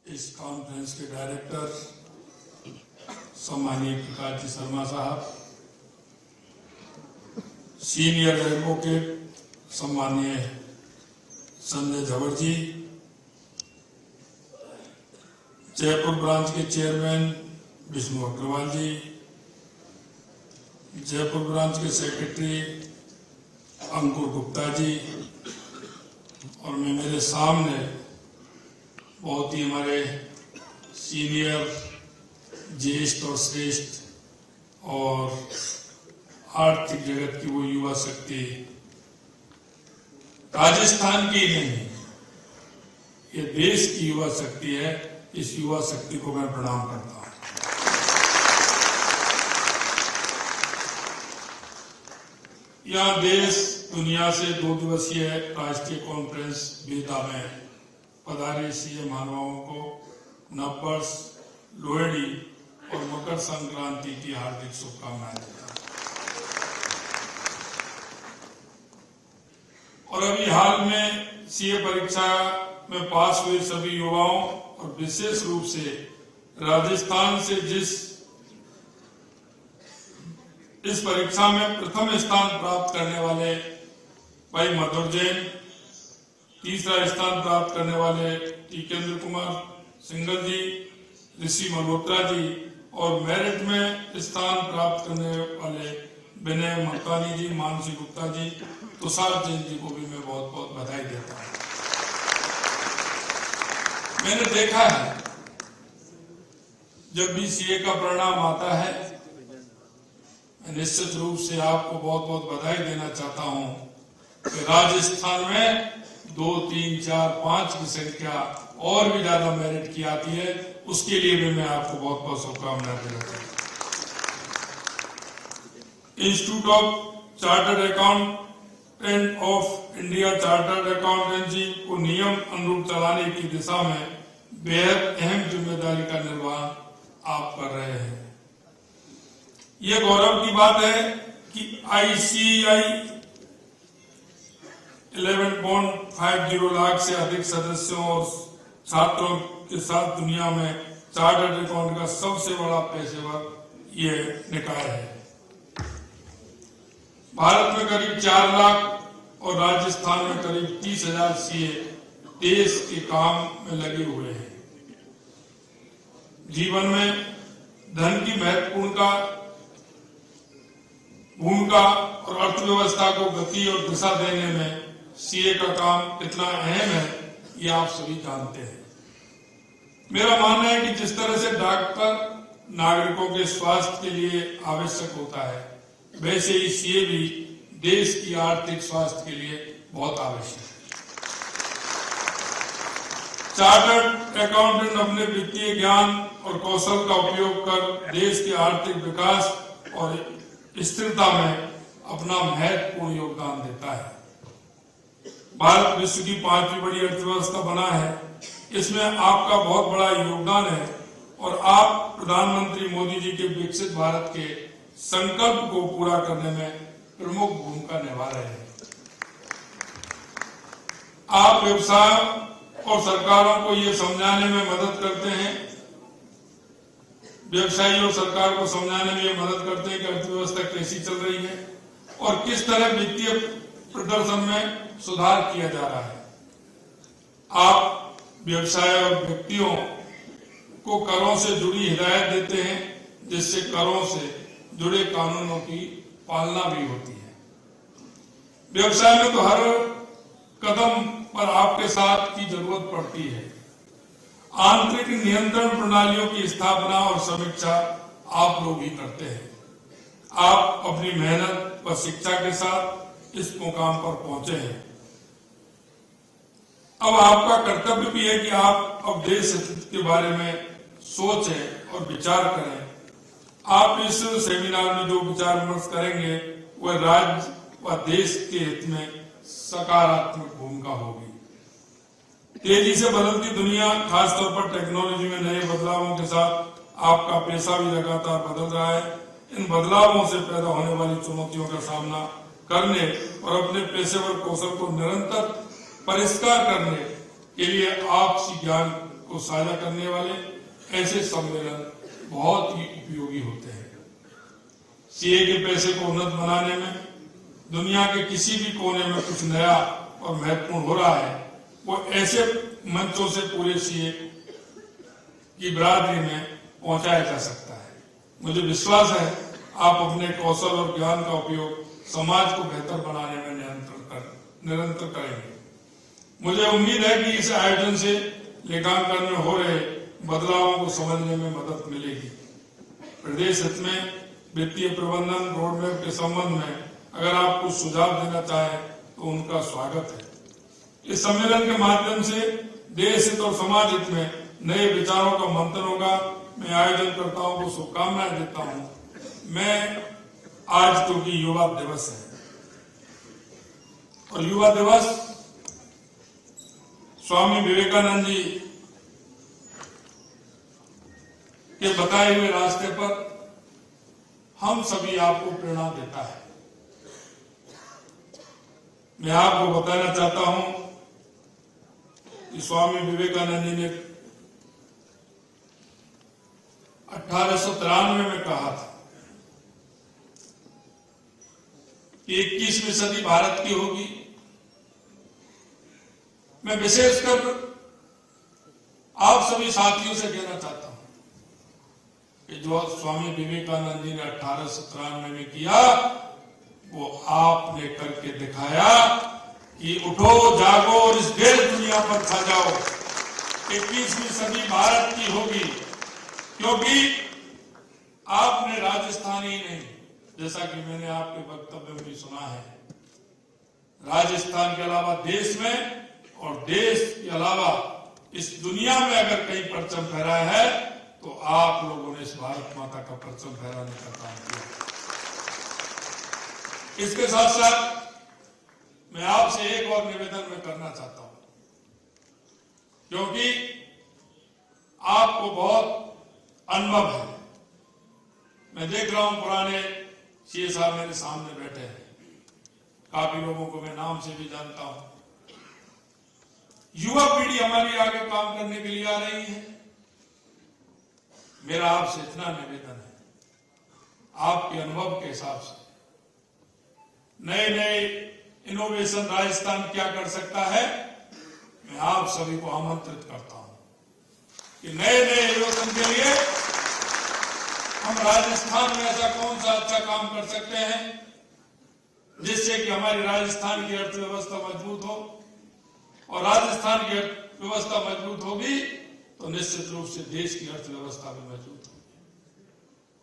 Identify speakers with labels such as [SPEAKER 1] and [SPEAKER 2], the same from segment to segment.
[SPEAKER 1] इस कॉन्फ्रेंस के डायरेक्टर सम्मानीय प्रकाश जी शर्मा साहब, सीनियर एडवोकेट सम्मानीय संजय झवर जी, जयपुर ब्रांच के चेयरमैन विष्णु अग्रवाल जी, जयपुर ब्रांच के सेक्रेटरी अंकुर गुप्ता जी, और मेरे सामने बहुत ही हमारे सीनियर, ज्येष्ठ और श्रेष्ठ और आर्थिक जगत की वो युवा शक्ति, राजस्थान की नहीं, ये देश की युवा शक्ति है। इस युवा शक्ति को मैं प्रणाम करता हूं। यह देश दुनिया से 2 दिवसीय राष्ट्रीय कॉन्फ्रेंस बेदा में पधारे सीएम महानुभावों को नववर्ष, लोहड़ी और मकर संक्रांति की हार्दिक शुभकामनाएं देता हूं। और अभी हाल में सीए परीक्षा में पास हुए सभी युवाओं और विशेष रूप से राजस्थान से इस परीक्षा में प्रथम स्थान प्राप्त करने वाले भाई मधुर जैन, तीसरा स्थान प्राप्त करने वाले टीकेंद्र कुमार सिंगल जी, ऋषि मल्होत्रा जी, और मेरिट में स्थान प्राप्त करने वाले विनय मक्कानी जी, मानसी गुप्ता जी, तुषार जैन जी को भी मैं बहुत बहुत बधाई देता हूं। मैंने देखा है जब भी सीए का परिणाम आता है, मैं निश्चित रूप से आपको बहुत बहुत बधाई देना चाहता हूं कि राजस्थान में 2, 3, 4, 5 की संख्या और भी ज्यादा मेरिट की आती है। उसके लिए भी मैं आपको बहुत बहुत शुभकामनाएं देता हूं। Institute of chartered accountant of India chartered accountancy को नियम अनुरूप चलाने की दिशा में बेहद अहम जिम्मेदारी का निर्वहन आप कर रहे हैं। ये गौरव की बात है कि आईसीआई 11.50 लाख से अधिक सदस्यों और छात्रों के साथ दुनिया में चार्टर्ड अकाउंट का सबसे बड़ा पेशेवर ये निकाय है। भारत में करीब 4 लाख और राजस्थान में करीब 30,000 सीए देश के काम में लगे हुए हैं। जीवन में धन की महत्वपूर्ण भूमिका और अर्थव्यवस्था को गति और दिशा देने में सीए का काम कितना अहम है, ये आप सभी जानते हैं। मेरा मानना है कि जिस तरह से डॉक्टर नागरिकों के स्वास्थ्य के लिए आवश्यक होता है, वैसे ही सीए भी देश की आर्थिक स्वास्थ्य के लिए बहुत आवश्यक है। चार्टर्ड अकाउंटेंट अपने वित्तीय ज्ञान और कौशल का उपयोग कर देश के आर्थिक विकास और स्थिरता में अपना महत्वपूर्ण योगदान देता है। भारत विश्व की 5वीं बड़ी अर्थव्यवस्था बना है, इसमें आपका बहुत बड़ा योगदान है और आप प्रधानमंत्री मोदी जी के विकसित भारत के संकल्प को पूरा करने में प्रमुख भूमिका निभा रहे हैं। आप व्यवसाय और सरकारों को ये समझाने में मदद करते हैं, व्यवसायी और सरकार को समझाने में ये मदद करते हैं कि अर्थव्यवस्था कैसी चल रही है और किस तरह वित्तीय प्रदर्शन में सुधार किया जा रहा है। आप व्यवसाय और व्यक्तियों को करों से जुड़ी हिदायत देते हैं, जिससे करों से जुड़े कानूनों की पालना भी होती है। व्यवसाय में तो हर कदम पर आपके साथ की जरूरत पड़ती है। आंतरिक नियंत्रण प्रणालियों की स्थापना और समीक्षा आप लोग ही करते हैं। आप अपनी मेहनत व शिक्षा के साथ इस मुकाम पर पहुंचे हैं। अब आपका कर्तव्य भी है कि आप अब देश हित के बारे में सोचें और विचार करें। आप इस सेमिनार में जो विचार विमर्श करेंगे वह राज्य व देश के हित में सकारात्मक भूमिका होगी। तेजी से बदलती दुनिया, खासतौर पर टेक्नोलॉजी में नए बदलावों के साथ आपका पेशा भी लगातार बदल रहा है। इन बदलावों से पैदा होने वाली चुनौतियों का सामना करने और अपने पेशेवर कौशल को निरंतर परिष्कार करने के लिए आपसी ज्ञान को साझा करने वाले ऐसे सम्मेलन बहुत ही उपयोगी होते हैं। सीए के पैसे को उन्नत बनाने में दुनिया के किसी भी कोने में कुछ नया और महत्वपूर्ण हो रहा है, वो ऐसे मंचों से पूरे सीए की बिरादरी में पहुंचाया जा सकता है। मुझे विश्वास है आप अपने कौशल और ज्ञान का उपयोग समाज को बेहतर बनाने में निरंतर करेंगे। मुझे उम्मीद है कि इस आयोजन से लेखांकन में हो रहे बदलावों को समझने में मदद मिलेगी। प्रदेश हित में वित्तीय प्रबंधन रोडमैप के संबंध में अगर आप कुछ सुझाव देना चाहें तो उनका स्वागत है। इस सम्मेलन के माध्यम से देश हित और समाज हित में नए विचारों का मंथन होगा। मैं आयोजनकर्ताओं को शुभकामनाएं देता हूं। मैं आज क्योंकि युवा दिवस है और युवा दिवस स्वामी विवेकानंद जी के बताए हुए रास्ते पर हम सभी आपको प्रेरणा देता है। मैं आपको बताना चाहता हूं कि स्वामी विवेकानंद जी ने 1893 में कहा था कि 21वीं सदी भारत की होगी। मैं विशेषकर आप सभी साथियों से कहना चाहता हूं कि जो स्वामी विवेकानंद जी ने 1893 में किया वो आपने करके दिखाया कि उठो जागो और इस देश दुनिया पर छा जाओ। 21वीं सदी भारत की होगी, क्योंकि आपने राजस्थान ही नहीं, जैसा कि मैंने आपके वक्तव्य में भी सुना है, राजस्थान के अलावा देश में और देश के अलावा इस दुनिया में अगर कहीं परचम फहराया है तो आप लोगों ने इस भारत माता का परचम फहराने का काम किया। इसके साथ साथ मैं आपसे एक और निवेदन मैं करना चाहता हूं, क्योंकि आपको बहुत अनुभव है। मैं देख रहा हूं पुराने सीए साहब मेरे सामने बैठे हैं, काफी लोगों को मैं नाम से भी जानता हूं। युवा पीढ़ी हमारी आगे काम करने के लिए आ रही है। मेरा आपसे इतना निवेदन है, आपके अनुभव के हिसाब से नए नए इनोवेशन राजस्थान क्या कर सकता है, मैं आप सभी को आमंत्रित करता हूं कि नए नए इनोवेशन के लिए हम राजस्थान में ऐसा कौन सा अच्छा काम कर सकते हैं जिससे कि हमारी राजस्थान की अर्थव्यवस्था मजबूत हो, और राजस्थान की अर्थव्यवस्था मजबूत होगी तो निश्चित रूप से देश की अर्थव्यवस्था भी मजबूत होगी।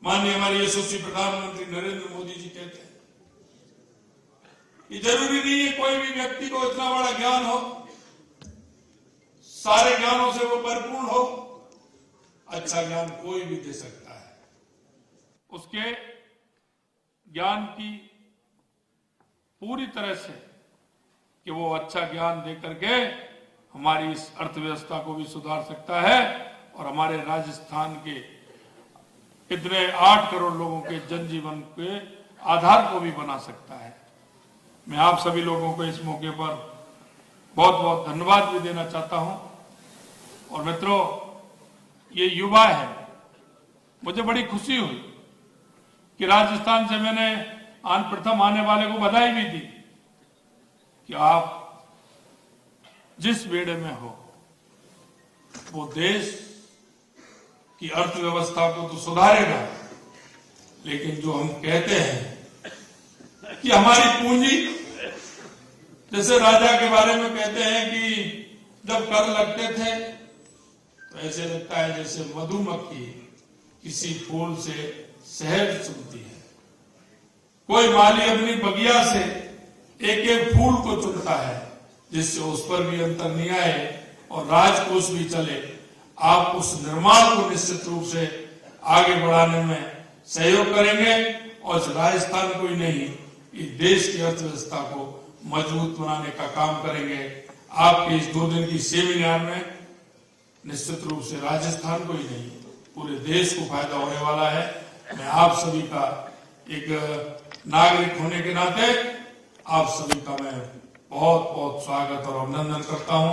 [SPEAKER 1] माननीय हमारे यशस्वी प्रधानमंत्री नरेंद्र मोदी जी कहते हैं कि जरूरी नहीं है कोई भी व्यक्ति को इतना बड़ा ज्ञान हो, सारे ज्ञानों से वो परिपूर्ण हो, अच्छा ज्ञान कोई भी दे सकता है। उसके ज्ञान की पूरी तरह से कि वो अच्छा ज्ञान दे करके हमारी इस अर्थव्यवस्था को भी सुधार सकता है और हमारे राजस्थान के इतने 8 करोड़ लोगों के जनजीवन के आधार को भी बना सकता है। मैं आप सभी लोगों को इस मौके पर बहुत बहुत धन्यवाद भी देना चाहता हूं। और मित्रों, ये युवा है, मुझे बड़ी खुशी हुई कि राजस्थान से मैंने प्रथम आने वाले को बधाई भी दी कि आप जिस बेड़े में हो वो देश की अर्थव्यवस्था को तो सुधारेगा, लेकिन जो हम कहते हैं कि हमारी पूंजी, जैसे राजा के बारे में कहते हैं कि जब कर लगते थे तो ऐसे लगता है जैसे मधुमक्खी किसी फूल से शहद चुनती है। कोई माली अपनी बगिया से एक एक फूल को चुनता है जिससे उस पर भी अंतर नहीं आए और राजकोष भी चले। आप उस निर्माण को निश्चित रूप से आगे बढ़ाने में सहयोग करेंगे और राजस्थान को ही नहीं, इस देश की अर्थव्यवस्था को मजबूत बनाने का काम करेंगे। आपके इस 2 दिन की सेमिनार में निश्चित रूप से राजस्थान को ही नहीं, पूरे देश को फायदा होने वाला है। मैं आप सभी का एक नागरिक होने के नाते आप सभी का मैं बहुत बहुत स्वागत और अभिनंदन करता हूं,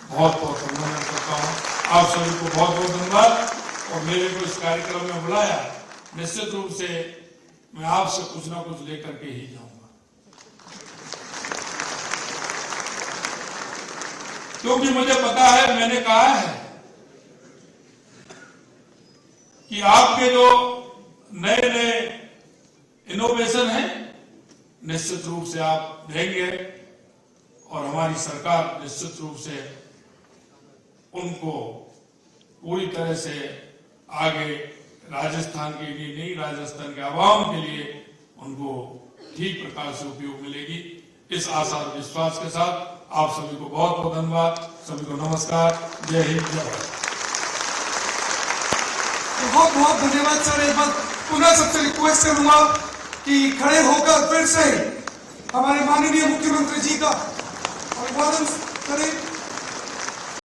[SPEAKER 1] बहुत बहुत अभिनंदन करता हूं। आप सभी को बहुत बहुत धन्यवाद। और मेरे को इस कार्यक्रम में बुलाया, निश्चित रूप से मैं आपसे कुछ ना कुछ लेकर के ही जाऊंगा, क्योंकि मुझे पता है, मैंने कहा है कि आपके जो नए नए इनोवेशन है निश्चित रूप से आप देंगे और हमारी सरकार निश्चित रूप से उनको पूरी तरह से आगे राजस्थान के लिए नहीं, राजस्थान के आवाम के लिए उनको ठीक प्रकार से उपयोग मिलेगी। इस आशा और विश्वास के साथ आप सभी को बहुत बहुत धन्यवाद, सभी को नमस्कार, जय हिंद, जय भारत।
[SPEAKER 2] बहुत बहुत धन्यवाद सर। एक बार पुनः सबसे रिक्वेस्ट करूंगा कि खड़े होकर फिर से हमारे माननीय मुख्यमंत्री जी का अभिवादन करें।